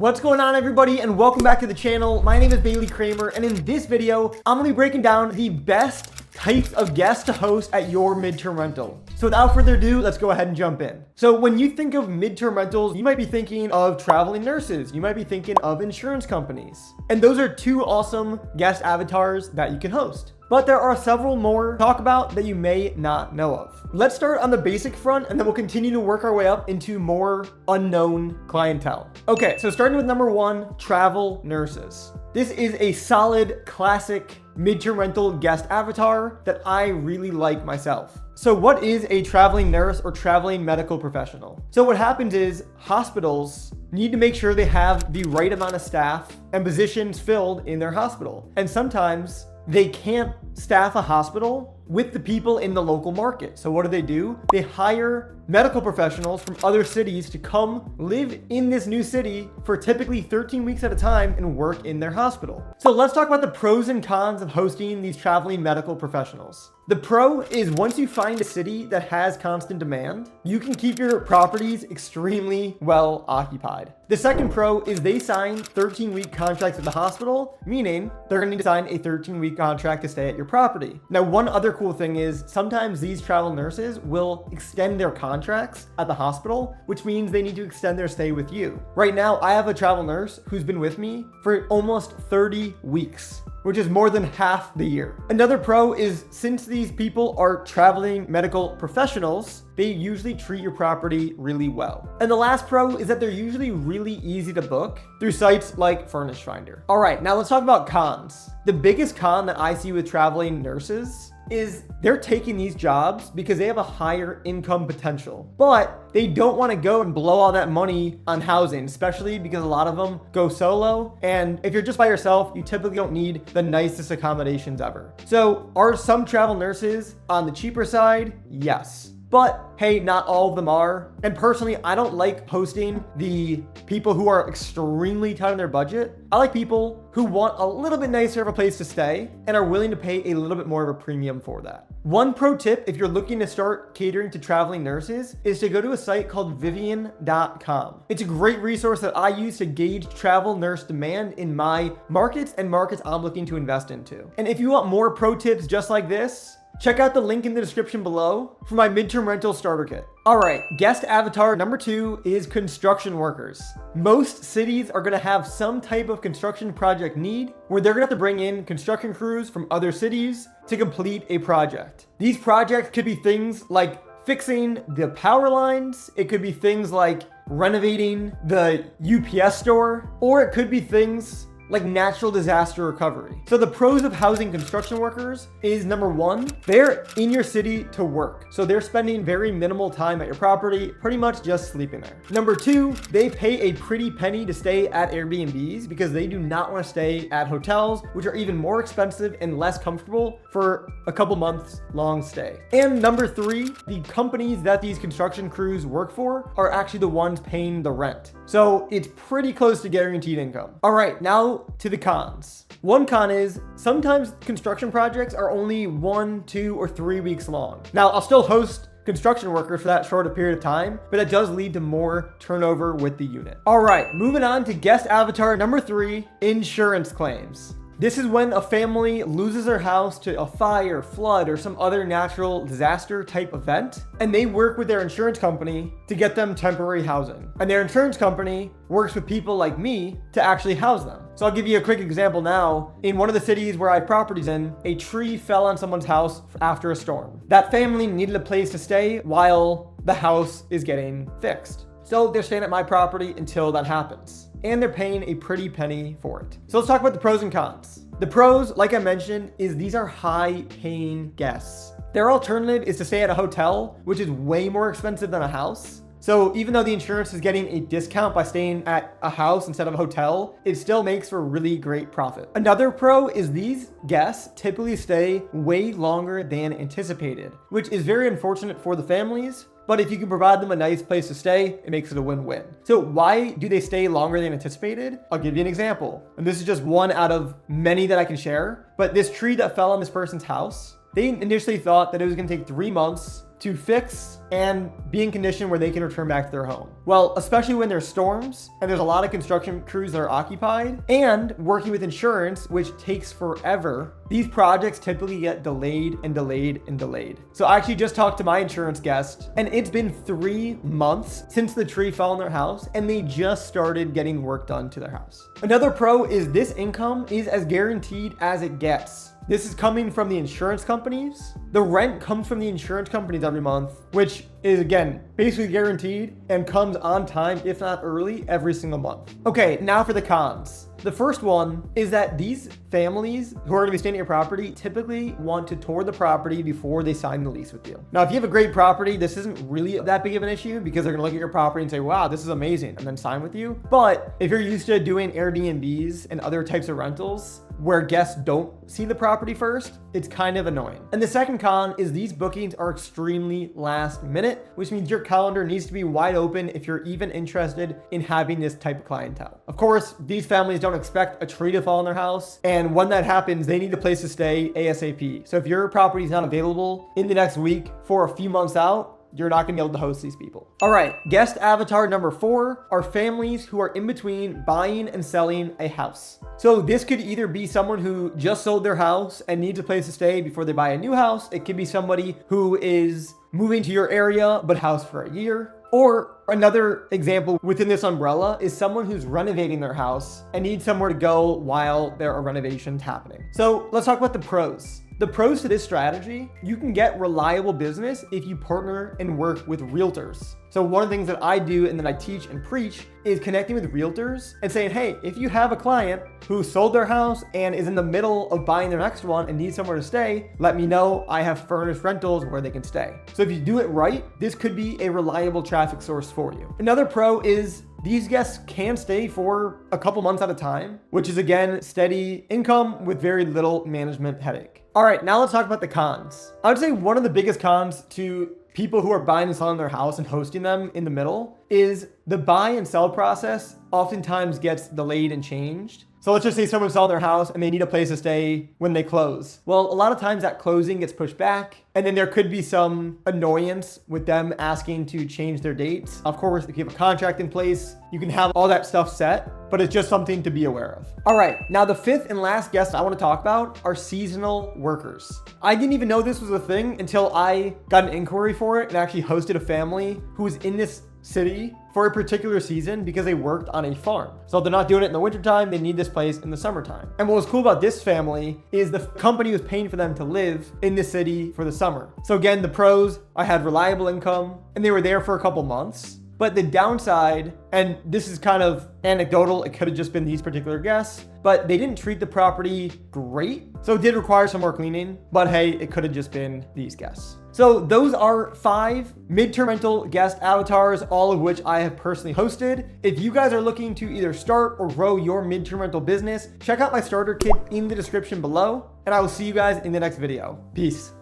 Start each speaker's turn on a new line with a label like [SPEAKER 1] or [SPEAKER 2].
[SPEAKER 1] What's going on, everybody, and welcome back to the channel. My name is Bailey Kramer, and in this video, I'm gonna be breaking down the best types of guests to host at your midterm rental. So without further ado, let's go ahead and jump in. So when you think of midterm rentals, you might be thinking of traveling nurses. You might be thinking of insurance companies. And those are two awesome guest avatars that you can host. But there are several more to talk about that you may not know of. Let's start on the basic front, and then we'll continue to work our way up into more unknown clientele. Okay, so starting with number one, travel nurses. This is a solid, classic midterm rental guest avatar that I really like myself. So what is a traveling nurse or traveling medical professional? So what happens is hospitals need to make sure they have the right amount of staff and positions filled in their hospital. And sometimes they can't staff a hospital with the people in the local market. So what do? They hire medical professionals from other cities to come live in this new city for typically 13 weeks at a time and work in their hospital. So let's talk about the pros and cons of hosting these traveling medical professionals. The pro is once you find a city that has constant demand, you can keep your properties extremely well occupied. The second pro is they sign 13-week contracts with the hospital, meaning they're gonna need to sign a 13-week contract to stay at your property. Now, one other cool thing is sometimes these travel nurses will extend their contracts at the hospital, which means they need to extend their stay with you. Right now, I have a travel nurse who's been with me for almost 30 weeks. Which is more than half the year. Another pro is since these people are traveling medical professionals, they usually treat your property really well. And the last pro is that they're usually really easy to book through sites like Furnish Finder. All right, now let's talk about cons. The biggest con that I see with traveling nurses is they're taking these jobs because they have a higher income potential, but they don't want to go and blow all that money on housing, especially because a lot of them go solo. And if you're just by yourself, you typically don't need the nicest accommodations ever. So are some travel nurses on the cheaper side? Yes. But hey, not all of them are. And personally, I don't like hosting the people who are extremely tight on their budget. I like people who want a little bit nicer of a place to stay and are willing to pay a little bit more of a premium for that. One pro tip, if you're looking to start catering to traveling nurses, is to go to a site called Vivian.com. It's a great resource that I use to gauge travel nurse demand in my markets and markets I'm looking to invest into. And if you want more pro tips just like this, check out the link in the description below for my midterm rental starter kit. All right, guest avatar number two is construction workers. Most cities are gonna have some type of construction project need where they're gonna have to bring in construction crews from other cities to complete a project. These projects could be things like fixing the power lines, it could be things like renovating the UPS store, or it could be things like natural disaster recovery. So the pros of housing construction workers is number one, they're in your city to work. So they're spending very minimal time at your property, pretty much just sleeping there. Number two, they pay a pretty penny to stay at Airbnbs because they do not want to stay at hotels, which are even more expensive and less comfortable for a couple months long stay. And number three, the companies that these construction crews work for are actually the ones paying the rent. So it's pretty close to guaranteed income. All right, now to the cons. One con is sometimes construction projects are only 1, 2, or 3 weeks long. Now, I'll still host construction workers for that short a period of time, but that does lead to more turnover with the unit. All right, moving on to guest avatar number three, insurance claims. This is when a family loses their house to a fire, flood, or some other natural disaster type event, and they work with their insurance company to get them temporary housing. And their insurance company works with people like me to actually house them. So I'll give you a quick example now. In one of the cities where I have properties in, a tree fell on someone's house after a storm. That family needed a place to stay while the house is getting fixed. So they're staying at my property until that happens. And they're paying a pretty penny for it. So let's talk about the pros and cons. The pros, like I mentioned, is these are high paying guests. Their alternative is to stay at a hotel, which is way more expensive than a house. So even though the insurance is getting a discount by staying at a house instead of a hotel, it still makes for really great profit. Another pro is these guests typically stay way longer than anticipated, which is very unfortunate for the families. But if you can provide them a nice place to stay, it makes it a win-win. So why do they stay longer than anticipated? I'll give you an example. And this is just one out of many that I can share. But this tree that fell on this person's house, they initially thought that it was gonna take 3 months to fix and be in condition where they can return back to their home. Well, especially when there's storms and there's a lot of construction crews that are occupied and working with insurance, which takes forever, these projects typically get delayed and delayed and delayed. So I actually just talked to my insurance guest, and it's been 3 months since the tree fell on their house and they just started getting work done to their house. Another pro is this income is as guaranteed as it gets. This is coming from the insurance companies. The rent comes from the insurance companies every month, which is, again, basically guaranteed and comes on time, if not early, every single month. Okay, now for the cons. The first one is that these families who are going to be staying at your property typically want to tour the property before they sign the lease with you. Now, if you have a great property, this isn't really that big of an issue because they're going to look at your property and say, wow, this is amazing, and then sign with you. But if you're used to doing Airbnbs and other types of rentals where guests don't see the property first, it's kind of annoying. And the second con is these bookings are extremely last minute, which means your calendar needs to be wide open if you're even interested in having this type of clientele. Of course, these families don't expect a tree to fall on their house, and when that happens, they need a place to stay ASAP. So if your property is not available in the next week for a few months out, you're not gonna be able to host these people. All right, guest avatar number 4 are families who are in between buying and selling a house. So this could either be someone who just sold their house and needs a place to stay before they buy a new house. It could be somebody who is moving to your area but housed for a year. Or another example within this umbrella is someone who's renovating their house and needs somewhere to go while there are renovations happening. So let's talk about the pros. The pros to this strategy, you can get reliable business if you partner and work with realtors. So one of the things that I do and that I teach and preach is connecting with realtors and saying, hey, if you have a client who sold their house and is in the middle of buying their next one and needs somewhere to stay, let me know. I have furnished rentals where they can stay. So if you do it right, this could be a reliable traffic source for you. Another pro is these guests can stay for a couple months at a time, which is, again, steady income with very little management headache. All right, now let's talk about the cons. I would say one of the biggest cons to people who are buying and selling their house and hosting them in the middle is the buy and sell process oftentimes gets delayed and changed. So let's just say someone sold their house and they need a place to stay when they close. Well, a lot of times that closing gets pushed back, and then there could be some annoyance with them asking to change their dates. Of course, if you have a contract in place, you can have all that stuff set, but it's just something to be aware of. All right, now the fifth and last guest I want to talk about are seasonal workers. I didn't even know this was a thing until I got an inquiry for it and actually hosted a family who was in this city for a particular season because they worked on a farm. So they're not doing it in the wintertime, they need this place in the summertime. And what was cool about this family is the company was paying for them to live in the city for the summer. So again, the pros, I had reliable income and they were there for a couple months. But the downside, and this is kind of anecdotal, it could have just been these particular guests, but they didn't treat the property great. So it did require some more cleaning, but hey, it could have just been these guests. So those are 5 midterm rental guest avatars, all of which I have personally hosted. If you guys are looking to either start or grow your midterm rental business, check out my starter kit in the description below, and I will see you guys in the next video. Peace.